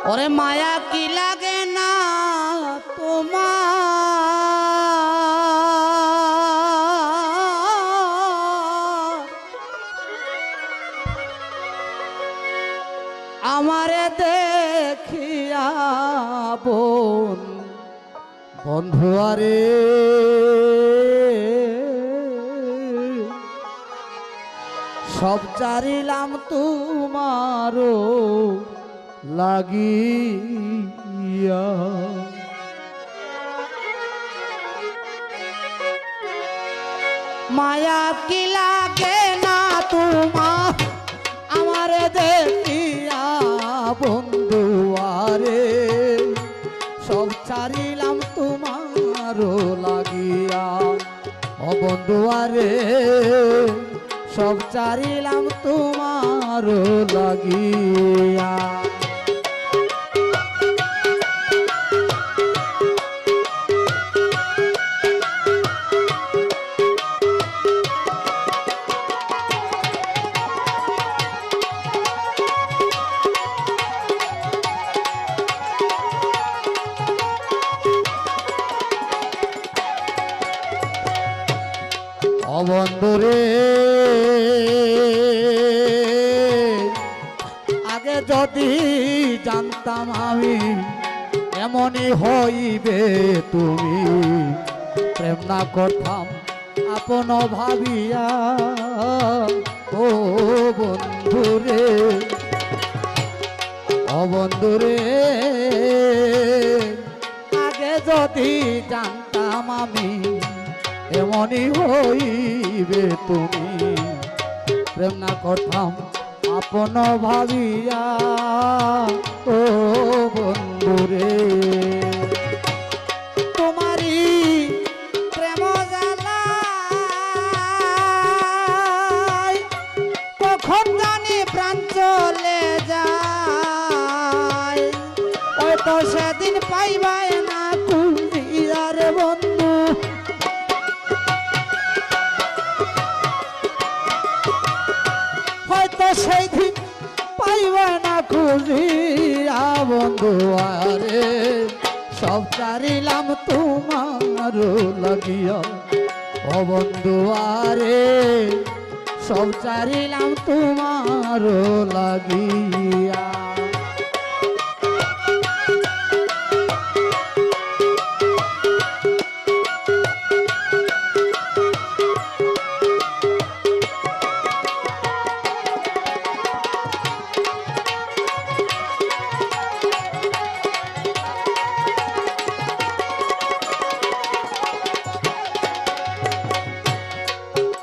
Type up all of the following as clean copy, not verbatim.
ওরে মায়া কি লাগে না তোমার আমারে দেখিয়া বন্ধু আরে সব চারিলাম তোমারও লাগিয়া মায়া কি লাগে না তোমার আমারে দেখিয়া বন্ধু আরে সব ছাড়িলাম তোমারও লাগিয়া ও বন্ধু আরে সব ছাড়িলাম তোমারও লাগিয়া বন্ধুরে আগে যদি জানতাম আমি এমনই হইবে তুমি প্রেম না করতাম আপন ভাবিয়া ও বন্ধুরে আগে যদি জানতাম আমি এমনই হইবে তুমি প্রেম না করতাম আপন ভাবিয়া ও বন্ধুরে তোমারই প্রেম জ্বালায় কখন জানি প্রাণ চলে যায় হয়তো সেদিন পাইবাই না কুলিয়ার বন্ধু সেই দিন পাইবা না খুঁজিয়া বন্ধু আরে সব চারিলাম তোমার লাগিয়া ও বন্ধু আরে সব চারিলাম তোমার লাগিয়া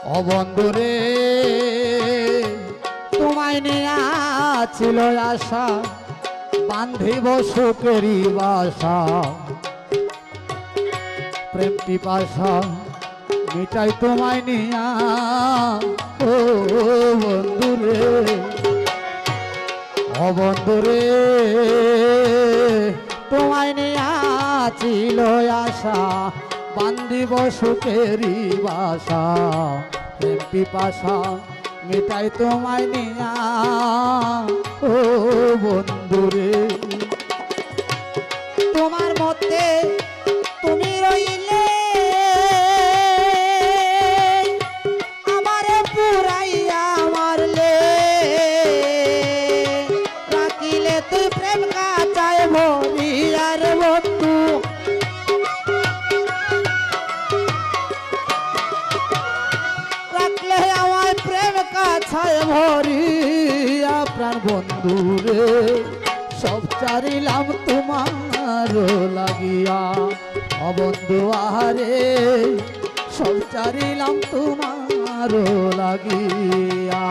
ও বন্ধুরে তোমায় নিয়ে ছিল আশা বান্ধিব সুখেরই বাসা প্রেম পিপাসা মিটাই তোমায় নিয়া ও বন্ধুরে তোমায় নিয়ে ছিল আশা বান্ধিব সুখেরই বাসা প্রেম পিপাসা মিটাই তোমায় নিয়া ও বন্ধুরে তোমার মধ্যে তুমি রইলে আমারে পুরাইয়া মারলে রাখিলে তুই প্রেম কাটায় ভরিয়ার বন্ধু ভরিয়া প্রাণ বন্ধুরে সব চারিলাম তোমার লাগিয়া ও বন্ধু আহারে সব চারিলাম তোমার লাগিয়া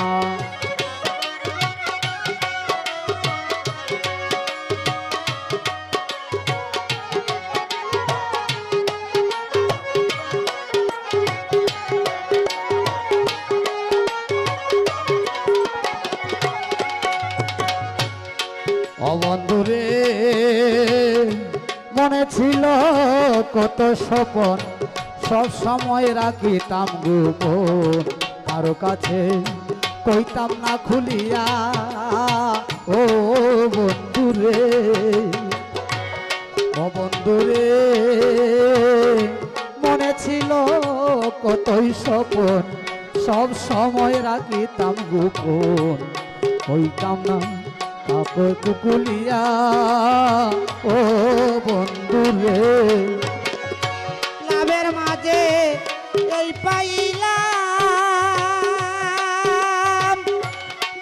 বন্ধুরে মনে ছিল কত স্বপন সব সময় রাখিতাম গোপন কারো কাছে কইতাম না খুলিয়া ও বন্ধু রে, ও বন্ধু রে, মনে ছিল কতই স্বপন, সব সময় রাখিতাম গোপন, হইতাম না কাপড় কুকুলিয়া, ও বন্ধু রে। লাভের মাঝে এই পাইলাম,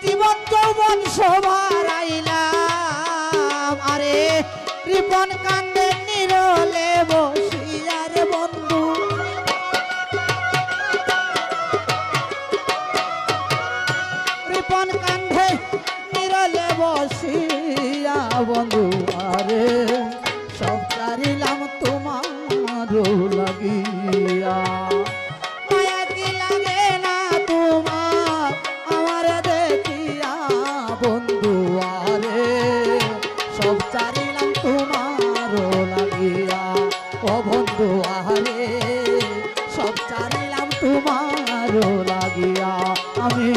জীবন যৌবন সবার আইলাম, আরে কৃপন কান্দে নিরলে বসিয়া রে বন্ধু, কৃপন কান্দে নিরলে বসিয়া বন্ধু আরে সব চারিলাম তোমার লাগিয়া, মায়া কি লাগে না তোমার আমার দেখিয়া বন্ধু আরে সব চারিলাম তোমার লাগিয়া, ও বন্ধু আরে সব চারিলাম তোমার লাগিয়া, আমি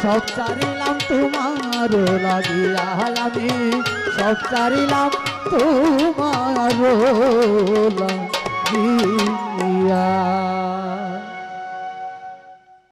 সব চারিলাম তোমার লাগিয়া, আমি সব চারিলাম তোমার লাগিয়া।